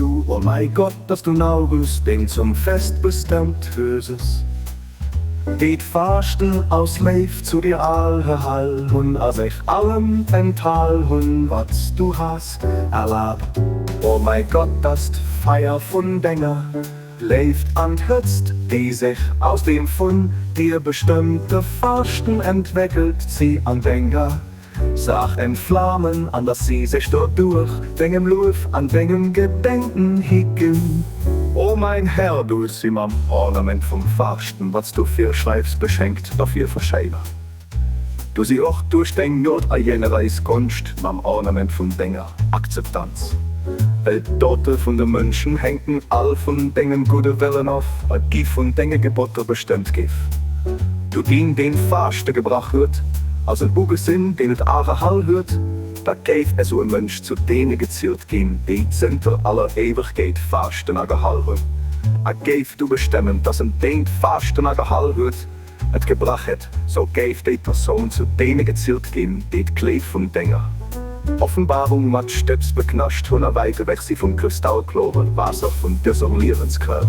du, oh mein Gott, dass du August den zum Fest bestimmt höses. Det Fasten aus Leif zu dir all hun, als ich allem enthal hun, was du hast erlaubt. Oh mein Gott, das Feier von Dinger lebt und hützt, die sich aus dem von dir bestimmte Fasten entwickelt, sie an Dinger. Sag entflammen, an dass sie sich dort durch Dingem Luf an Dingem Gedenken hicken. O mein Herr, du sie mam Ornament vom Fasten, was du für schreibst, beschenkt, dafür verscheiber. Du sie auch durch den Not a jener Kunst, mam Ornament von Dinger, Akzeptanz. Weil dort von den Menschen hängen all von Dingen gute Wellen auf, weil die von Dingen Gebote bestimmt gif. Du dien den Fasten gebracht wird, als ein Bugesinn, den et Aare Hall hört, da gäf es so ein Mensch zu denen gezielt gehen, die Zenter aller Ewigkeit Fasten a Gehall hun. A gäf du bestimmen, dass ein den Fasten a Gehall hört, et gebracht het, so gäf die Person zu denen gezielt gehen, die et Kleid von Dinger. Offenbarung mat Steps beknascht, hun weite weg sie vom Kristallklore, Wasser von Desolierensquell.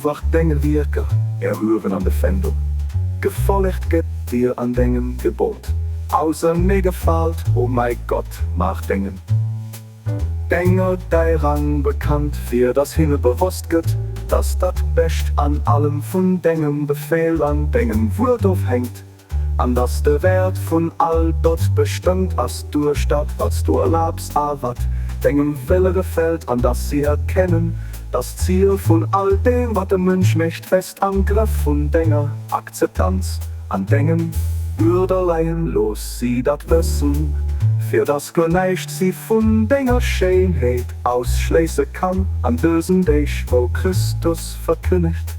Wacht Dinge wirken, erhören an de Fendel. Gefolgt geht dir an Dingen Gebot. Außer mir gefällt, oh mein Gott, mach Dingen. Dinge, dei Rang bekannt, für das Himmel bewusst geht, dass das Best an allem von Dingen Befehl an Dingen Wurt aufhängt. An das der Wert von all dort bestimmt, als du statt, was du erlaubst, wat Dingen Wille gefällt, an das sie erkennen. Das Ziel von all dem, was der Mensch möcht, fest am Griff von Dinger, Akzeptanz an Dingen, Würderleien los, sie dat wissen, für das geneicht sie von Dinger Schönheit ausschließen kann, an bösen Dich, wo Christus verkündigt.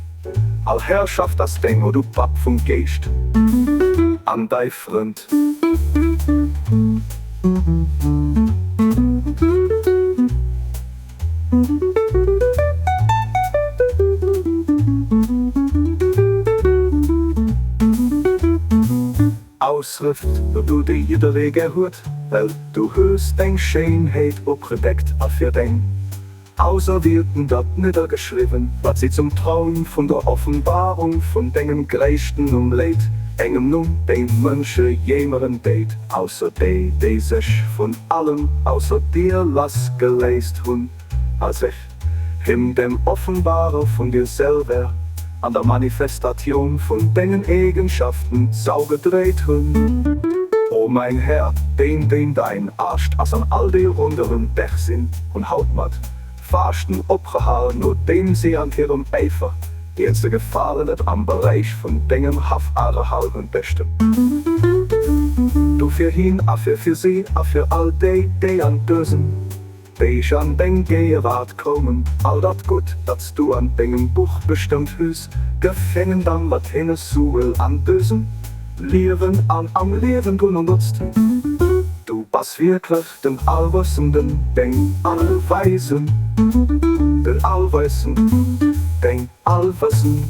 All Herrschaft das Ding, wo du Papp vom Geist, an dei Freund. Ausrift, wo du die jeder Wege hört, weil du höchst dein Schönheit opgedeckt a für dein. Auserwählten dat niedergeschrieben, was sie zum Traum von der Offenbarung von deinem Gleichten umlädt, engem nun den Mönche jemeren Date, außer die sich von allem außer dir lass geleist hun, als ich him dem Offenbarer von dir selber an der Manifestation von deinen Eigenschaften saugedreht hun. O mein Herr, den dein Arsch as an all die runderen Dech sind und Hautmatt, Fasten opgehauen, nur dem sie an ihrem Eifer, die jetzt gefallen hat am Bereich von deinem Haftare halben Besten. Du für ihn, a für sie, a für all die an Dösen, die ich an den Gegenwart kommen, all dat gut, dass du an deinem Buch bestimmt hüst, gefängen dann wat hinnes Suel an Dösen, Leben am Leben du nutzt. Du bist wirklich den Allwissenden, den Allweisen, den Allweisen, den Allwissen.